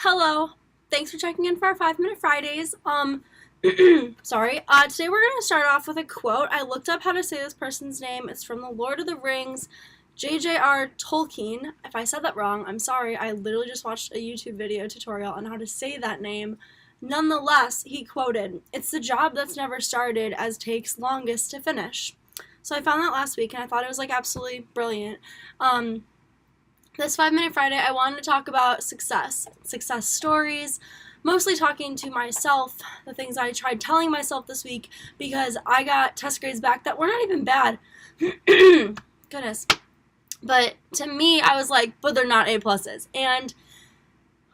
Hello. Thanks for checking in for our 5 Minute Fridays. Sorry. Today we're going to start off with a quote. I looked up how to say this person's name. It's from The Lord of the Rings, J.J.R. Tolkien. If I said that wrong, I'm sorry. I literally just watched a YouTube video tutorial on how to say that name. Nonetheless, he quoted, "It's the job that's never started as takes longest to finish." So I found that last week and I thought it was absolutely brilliant. This 5 Minute Friday, I wanted to talk about success stories, mostly talking to myself, the things I tried telling myself this week, because I got test grades back that were not even bad. Goodness. But to me, I was like, but they're not A pluses. And,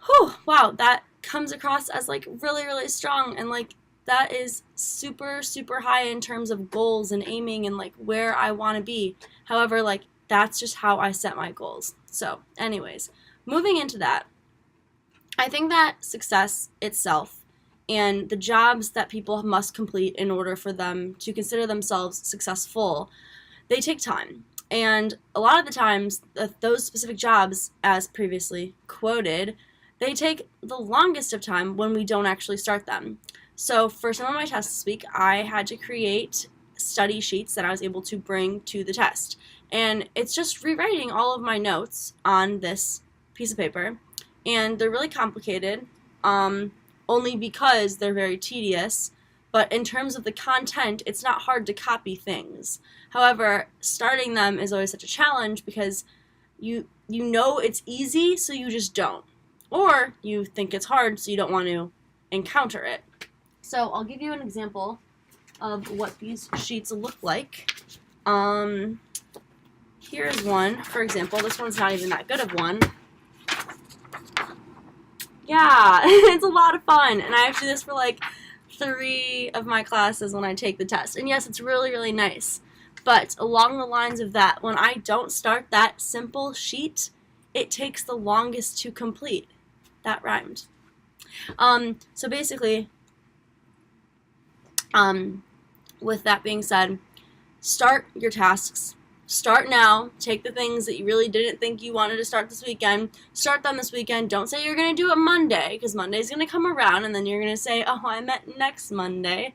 whew, wow, that comes across as really, really strong. And that is super, super high in terms of goals and aiming and where I want to be. However, that's just how I set my goals. So, anyways, moving into that, I think that success itself and the jobs that people must complete in order for them to consider themselves successful, they take time. And a lot of the times, those specific jobs, as previously quoted, they take the longest of time when we don't actually start them. So for some of my tests this week, I had to create study sheets that I was able to bring to the test. And it's just rewriting all of my notes on this piece of paper. And they're really complicated, only because they're very tedious. But in terms of the content, it's not hard to copy things. However, starting them is always such a challenge because you know it's easy, so you just don't. Or you think it's hard, so you don't want to encounter it. So I'll give you an example of what these sheets look like. Here's one, for example. This one's not even that good of one. Yeah, it's a lot of fun. And I have to do this for 3 of my classes when I take the test. And yes, it's really, really nice. But along the lines of that, when I don't start that simple sheet, it takes the longest to complete. That rhymed. So basically, with that being said, start your tasks. Start now. Take the things that you really didn't think you wanted to start this weekend. Start them this weekend. Don't say you're going to do it Monday, because Monday's going to come around, and then you're going to say, oh, I meant next Monday.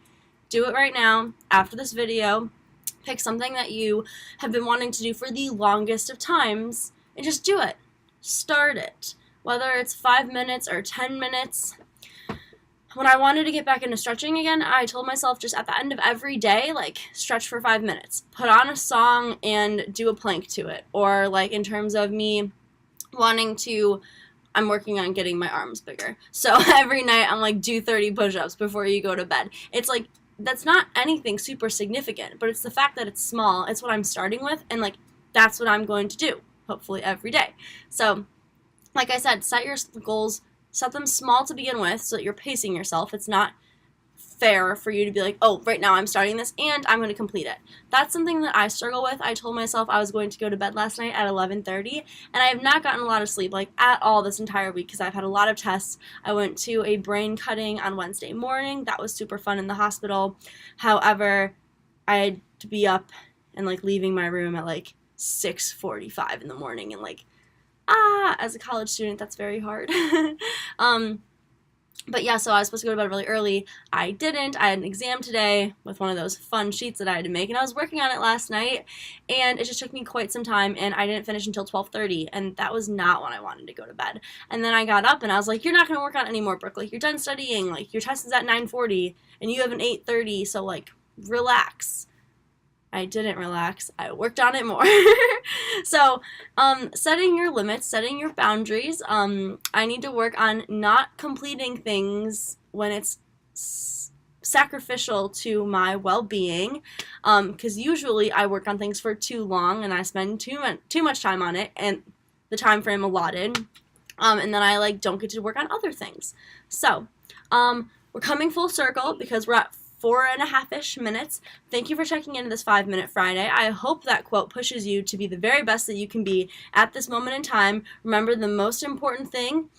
Do it right now, after this video. Pick something that you have been wanting to do for the longest of times, and just do it. Start it. Whether it's 5 minutes or 10 minutes. When I wanted to get back into stretching again, I told myself just at the end of every day, stretch for 5 minutes. Put on a song and do a plank to it. Or, in terms of me wanting to, I'm working on getting my arms bigger. So every night I'm do 30 push-ups before you go to bed. It's that's not anything super significant, but it's the fact that it's small. It's what I'm starting with, and that's what I'm going to do, hopefully every day. So, like I said, set your goals. Set them small to begin with so that you're pacing yourself. It's not fair for you to be oh, right now I'm starting this and I'm going to complete it. That's something that I struggle with. I told myself I was going to go to bed last night at 11:30, and I have not gotten a lot of sleep, at all this entire week because I've had a lot of tests. I went to a brain cutting on Wednesday morning. That was super fun in the hospital. However, I had to be up and leaving my room at 6:45 in the morning, and as a college student, that's very hard. But yeah, so I was supposed to go to bed really early. I didn't. I had an exam today with one of those fun sheets that I had to make, and I was working on it last night, and it just took me quite some time, and I didn't finish until 12:30, and that was not when I wanted to go to bed. And then I got up, and I was like, you're not going to work on it anymore, Brooke. You're done studying. Your test is at 9:40, and you have an 8:30, so, relax. I didn't relax. I worked on it more. So, setting your limits, setting your boundaries. I need to work on not completing things when it's sacrificial to my well-being, because usually I work on things for too long and I spend too much time on it and the time frame allotted, and then I don't get to work on other things. So, we're coming full circle because we're at 4.5-ish minutes. Thank you for checking into this 5 Minute Friday. I hope that quote pushes you to be the very best that you can be at this moment in time. Remember, the most important thing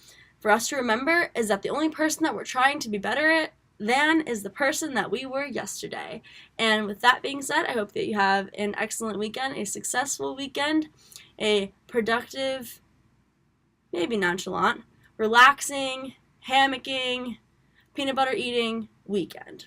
for us to remember is that the only person that we're trying to be better than is the person that we were yesterday. And with that being said, I hope that you have an excellent weekend, a successful weekend, a productive, maybe nonchalant, relaxing, hammocking, peanut butter eating weekend.